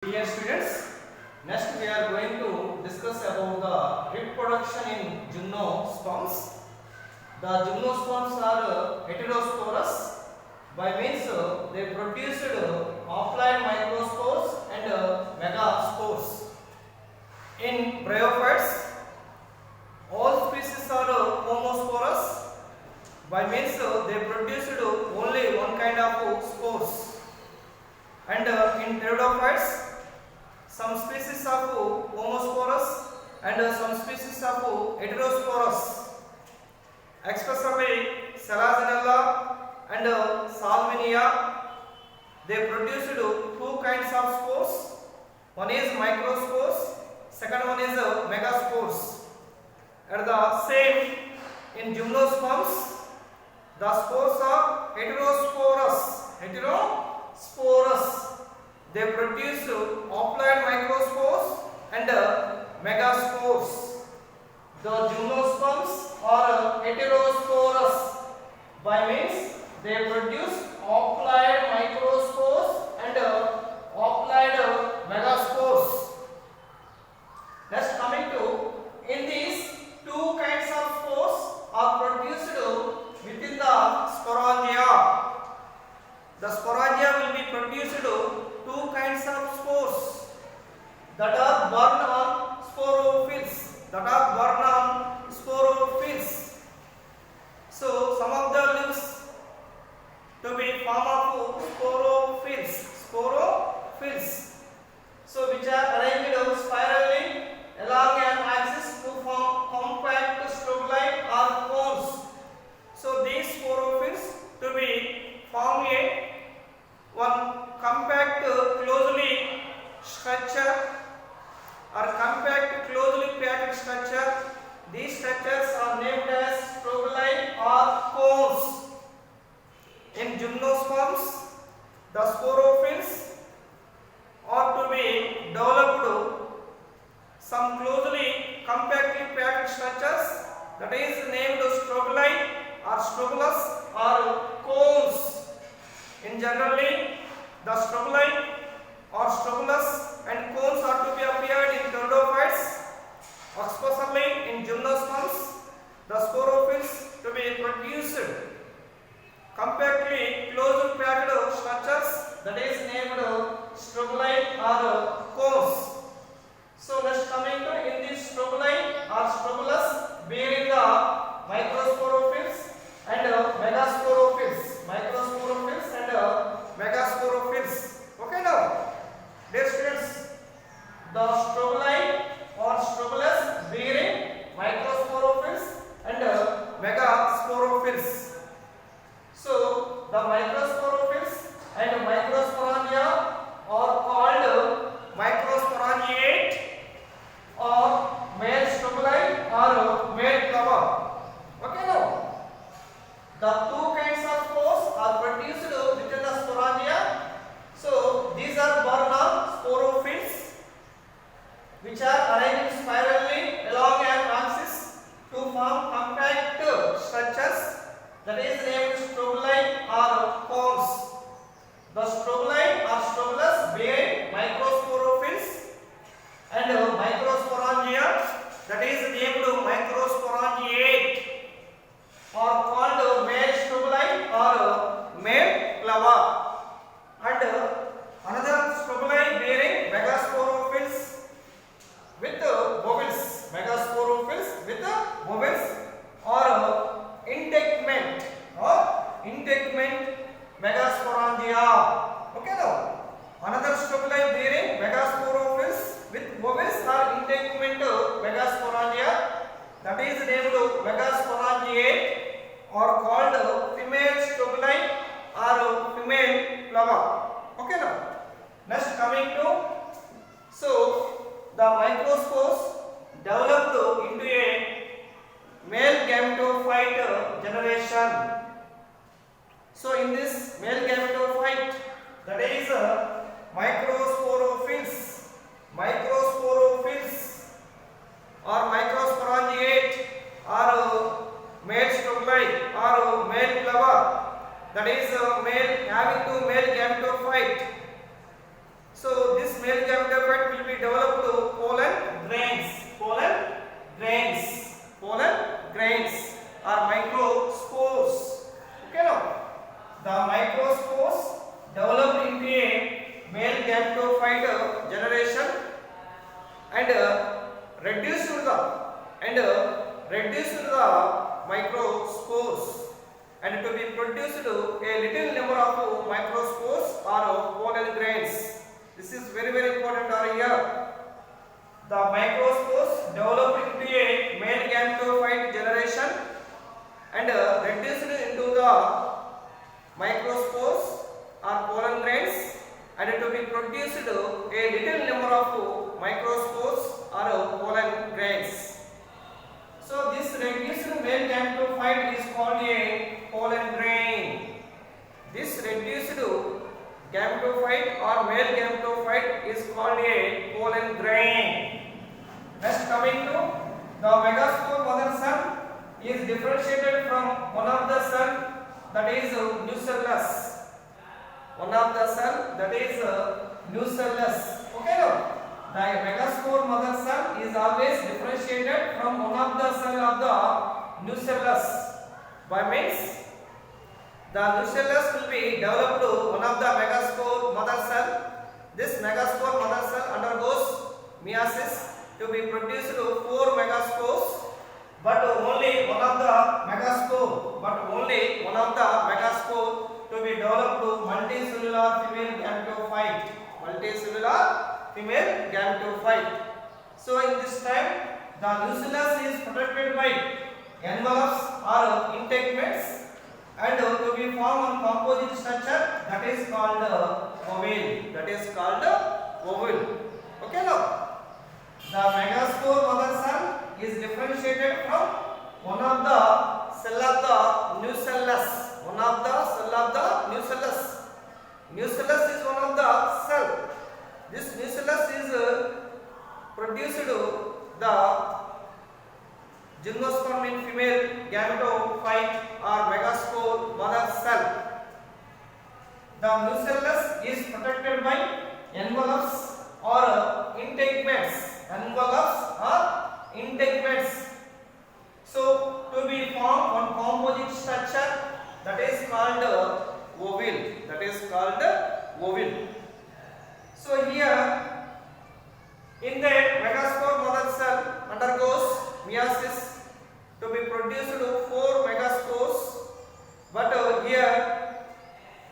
Dear students, next we are going to discuss about the reproduction in gymnosperms. The gymnosperms are heterosporous by means they produced offline microspores and megaspores. In bryophytes, all species are homosporous by means they produced only one kind of spores. And in pteridophytes, some species of homosporous and some species of heterosporous, especially Selaginella and Salvinia. They produced two kinds of spores. One is microspores, second one is megaspores. At the same in gymnosperms, the spores are heterosporous. They produce offline microspores and megaspores. The gymnosperms are heterosporous by means they produce offline microspores and offline megaspores. Next, coming to in these two kinds of spores are produced within the sporangia. The sporangia will be produced two kinds of spores that are born on sporophylls. So some of the leaves to be form of sporophylls. So which are arranged spirally along an axis to form compact strobili or cones. So these sporophylls to be form one compact closely structure or compact closely packed structure. These structures are named as strobili or cones. In gymnosperms, the sporophylls are to be developed some closely compactly packed structures, that is named strobili or strobilus or cones. In generally, the strobili or strobilus and cones are to be appeared in pteridophytes, especially in gymnosperms. The sporophylls to be produced compactly closed packed structures, that is named strobili or cones. So next coming to in these strobili or strobilus bearing the microsporophylls and megasporophylls. Okay now, dear students, the strobili or strobilus bearing microsporophylls and megasporophylls. So the microsporophylls and microsporangia are called microsporangiate or male strobili or male flower. Okay now, the two kinds of spores are produced within the sporangia. So these are born on sporophylls, which are arranged spirally along an axis to form compact structures, that is named strobili or cones. The strobili or strobilus bearing microsporophylls and microsporangia, that is named microsporangiate, are called male strobili or male flower. And another strobili bearing megasporophylls with bovids, or integment megasporangia. Okay now, another strobili bearing megasporophylls with bovids or integment megasporangia, that is named megasporangiate, or called female strobili or female flower. Okay now, next coming to, so the microspores developed into a male gametophyte generation. So in this male gametophyte, that is microsporophylls or microsporangiate or male strobili or male flower, that is male having two male gametophyte. So this male gametophyte and reduced the microspores, and to be produced a little number of microspores or pollen grains. This is very important over here. The microspores developed into a male gametophyte generation and reduced into the microspores or pollen grains, and to be produced a little number of microspores or pollen grains. So this reduced male gametophyte is called a pollen grain. This reduced gametophyte or male gametophyte is called a pollen grain. Next, coming to the megaspore mother cell is differentiated from one of the cell, that is nucellus. One of the cell, that is nucellus. Okay, no? The megaspore mother cell is always differentiated from one of the cell of the nucellus. By means, the nucellus will be developed one of the megaspore mother cell. This megaspore mother cell undergoes meiosis to be produced 4 megaspores, but only one of the megaspore to be developed multicellular female gametophyte. Multicellular female gametophyte. So in this time, the nucellus is protected by envelopes or integments, and to be formed on composite structure, that is called ovule. Okay, now the megaspore mother cell is differentiated from one of the cell of the nucellus. Nucellus is one of the cell. This nucellus is produced the gymnosperm in female gametophyte or megaspore mother cell. The nucellus is protected by envelopes or integments. So to be formed on composite structure, that is called ovule. So here in the megaspore mother cell undergoes meiosis to be produced 4 megaspores, but here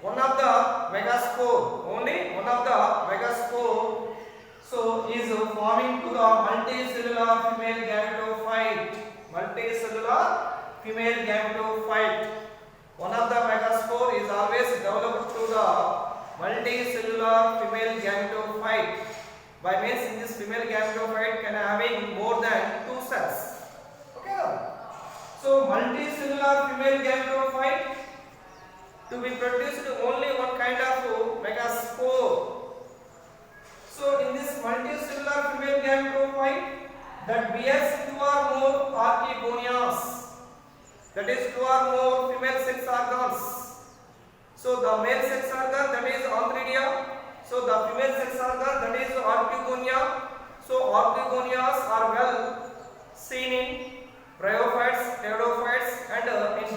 one of the megaspore, only one of the megaspore, so is forming to the multicellular female gametophyte. One of the megaspore is always developed to the multicellular female gametophyte. By means, in this female gametophyte can having more than 2 cells. Okay. So multicellular female gametophyte to be produced only one kind of megaspore. So in this multicellular female gametophyte that bears 2 or more archegonias, that is 2 or more female sex organs. So the male sex organ, that is antheridia. So the female sex organ, that is archegonia. So archegonias are well seen in bryophytes, pteridophytes, and in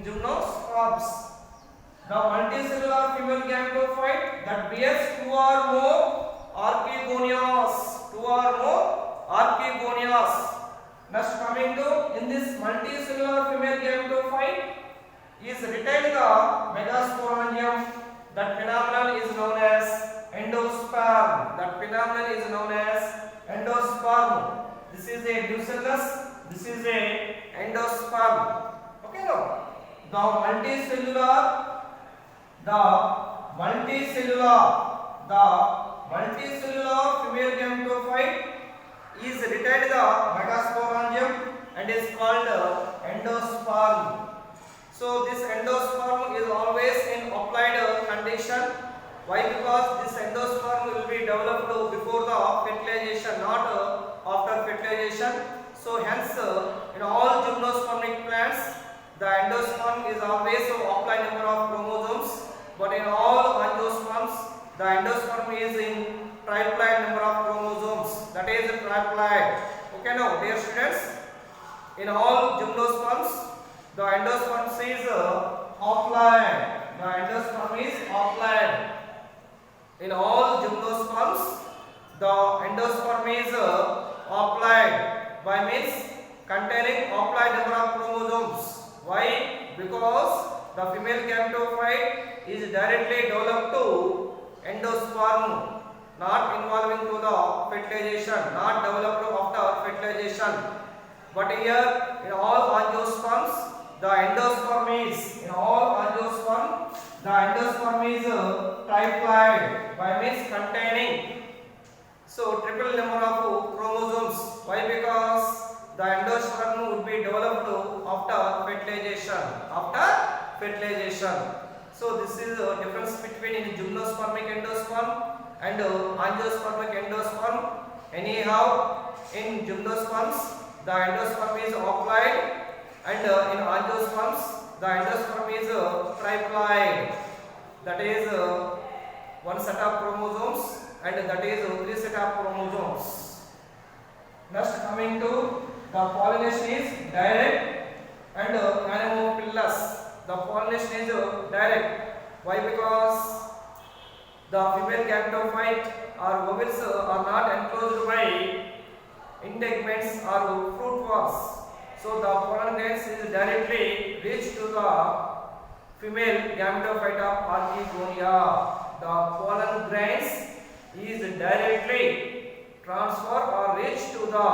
gymnosperms. The multicellular female gametophyte that bears 2 or more archegonias. Next, coming to, in this multicellular female gametophyte is retained the megasporangium. That phenomenon is known as endosperm. This is a nucellus. This is a endosperm. Okay, no? The multicellular female gametophyte is retained the megasporangium and is called endosperm. So this endosperm is always in applied condition. Why? Because this endosperm will be developed before the fertilization, not after fertilization. So hence in all gymnospermic plants, the endosperm is always applied number of chromosomes, but in all angiosperms, the endosperm is in triploid number of chromosomes, that is triploid. Okay, now dear students, in all gymnosperms the endosperm is haploid. In all gymnosperms the endosperm is haploid. Y means containing haploid number of chromosomes. Why? Because the female gametophyte is directly developed to endosperm, not involving to the fertilization, not developed after fertilization. But here in all angiosperms, the endosperm is triploid. Y means containing triple number of chromosomes. Why? Because the endosperm would be developed after fertilization. So this is the difference between gymnospermic endosperm and angiospermic endosperm. Anyhow, in gymnosperms the endosperm is haploid, and in angiosperms the endosperm is triploid. That is one set of chromosomes, and that is three set of chromosomes. Next, coming to the pollination is direct and anemophilous. The pollination is direct. Why? Because the female gametophyte or ovules are not enclosed by integuments or fruit walls. So the pollen grains is directly reached to the female gametophyte of Archegonia. The pollen grains is directly transfer or reach to the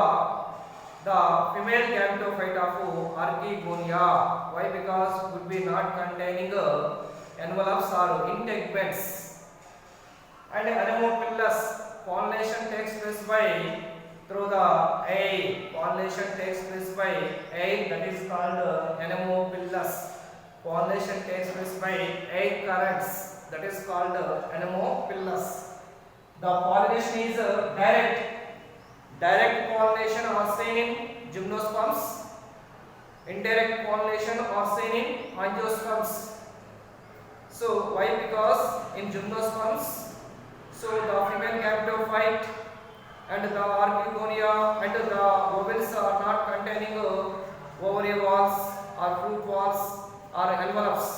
female gametophyte of Archegonia. Why? Because would be not containing envelopes or integuments. And anemophilous, pollination takes place by through the egg. Pollination takes place by egg, that is called anemophilous. Pollination takes place by egg currents, that is called anemophilous. The pollination is direct. Direct pollination are seen in gymnosperms. Indirect pollination are seen in angiosperms. So why? Because in gymnosperms, so the female gametophyte and the Archegonia and the ovules are not containing ovary walls or fruit walls or envelopes.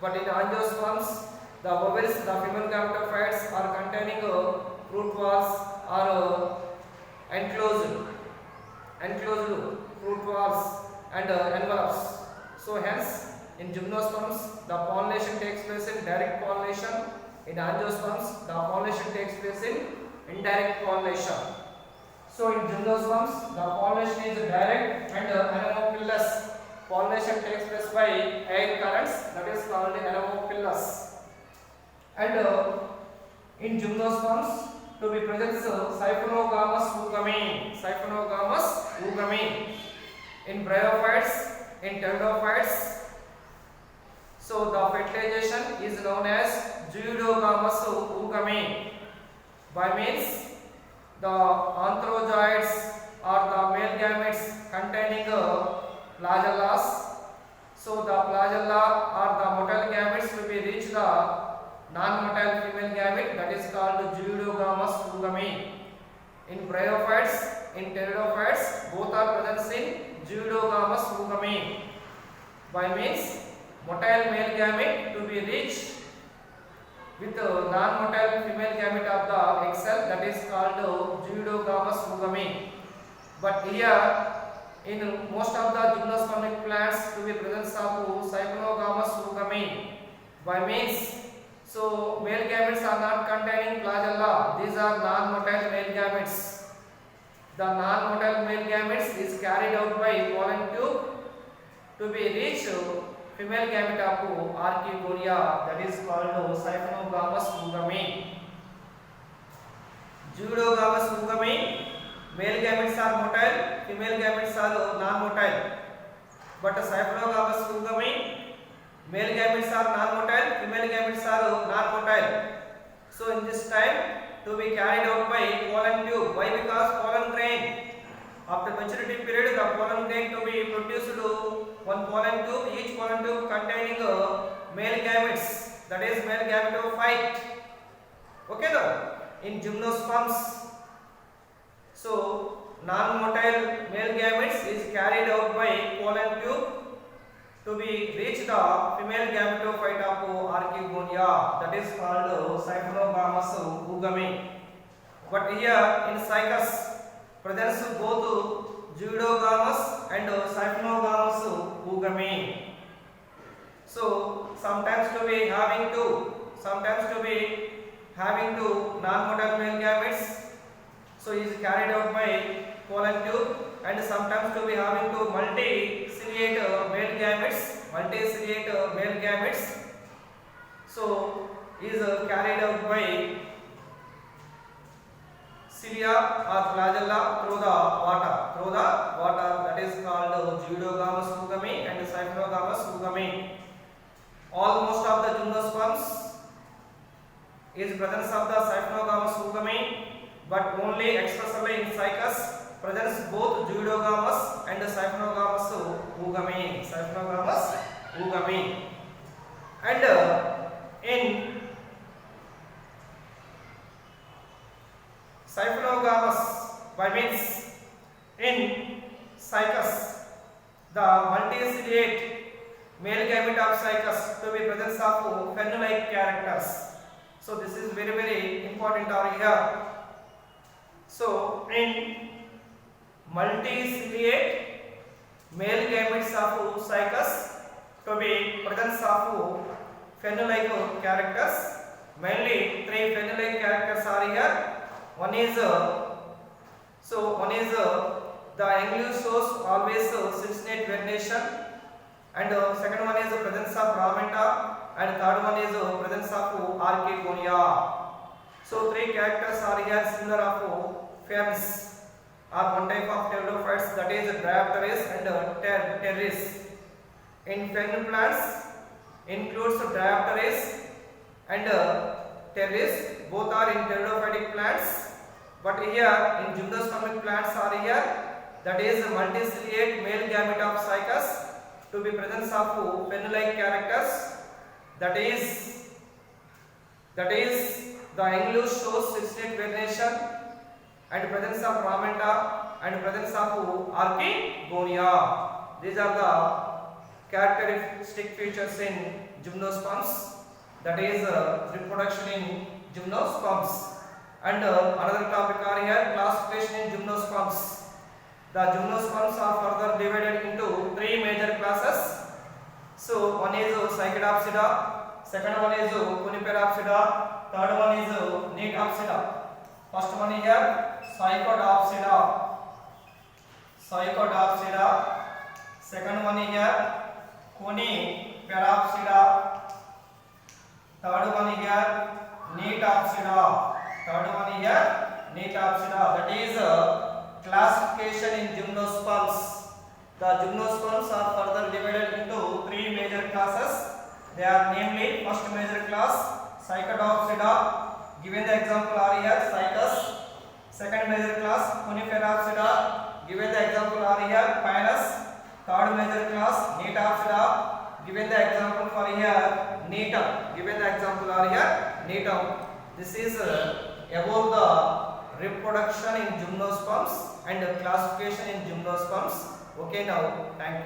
But in angiosperms, the ovules, the female gametophytes are containing fruit walls or enclosed fruit walls and envelopes. So hence in gymnosperms the pollination takes place in direct pollination. In angiosperms the pollination takes place in indirect pollination. So in gymnosperms the pollination is direct and anemophilous. Pollination takes place by egg currents, that is called anemophilous. And in gymnosperms to be present Siphonogamous oogame. In bryophytes, in pteridophytes, so the fertilization is known as Zooidogamous oogame. By means the anthrozoids are the male gametes containing flagellas. So the flagella are the motile gametes to be reach the non-motile female gamete, that is called Zooidogamous oogame. In bryophytes, in pteridophytes, both are present in Zooidogamous oogame. By means motile male gamete to be reached with non-motile female gamete of the egg cell, that is called Zooidogamous oogame. But here in most of the gymnospermic plants to be presence of Siphonogamous oogame. By means so male gametes are not containing flagella. These are non-motile male gametes. The non-motile male gametes is carried out by pollen tube to be reached female gamete of Archegonia, that is called Siphonogamous oogame. Zooidogamous oogame, male gametes are motile, female gametes are non-motile. But Siphonogamous oogame, male gametes are non-motile, female gametes are non-motile. So in this time to be carried out by pollen tube. Why? Because pollen grain after maturity period, the pollen grain to be produced one pollen tube, each pollen tube containing male gametes, that is male gametophyte. Okay now, in gymnosperms, so non-motile male gametes is carried out by pollen tube to be reach the female gametophyte of Archegonia, that is called Siphonogamous oogame. But here in cycas, presents both zooidogamous and siphonogamous oogamy. So sometimes to be having two non-motile male gametes, so is carried out by colon tube, and sometimes to be having two multiciliate male gametes, so is carried out by cilia or flagella through the water, that is called zooidogamous oogamy and siphonogamous oogamy. Most of the gymnosperms is presence of the siphonogamous oogamy, but only expressly in cycas presents both zooidogamous and siphonogamous oogamy. And in siphonogamous, by means in cycas, the multiciliate male gamete of cycas to be presence of fern-like characters. So this is very important over here. So in multiciliate male gametes of cycas to be presence of fern-like characters, mainly three fern-like characters are here. One is the young leaf shows always cincinnate vernation, and second one is the presence of ramenta, and third one is the presence of archegonia. So three characters are here similar of ferns, or one type of pteridophytes, that is Diapteris and Pteris. In fern plants includes Diapteris and Pteris, both are in pteridophytic plants, but here in gymnospermic plants are here, that is multiciliate male gamete of cycas to be presence of fern-like characters, that is the young leaf shows cincinnate vernation, and presence of ramenta and presence of archegonia. These are the characteristic features in gymnosperms, that is reproduction in gymnosperms. And another topic are here classification in gymnosperms. The gymnosperms are further divided into three major classes. So one is Cycadopsida, second one is Cuniperopsida, third one is Neotopsida. First one here Cycadopsida, second one here Cuniperopsida, third one here Neotopsida. That is classification in gymnosperms. The gymnosperms are further divided into three major classes. They are namely, first major class Cycadopsida, given the example are here Cycas. Second major class Cuniperopsida, given the example are here Pinus. Third major class Neotopsida, given the example for here Neotum. This is about the reproduction in gymnosperms and classification in gymnosperms. Okay, now thank you.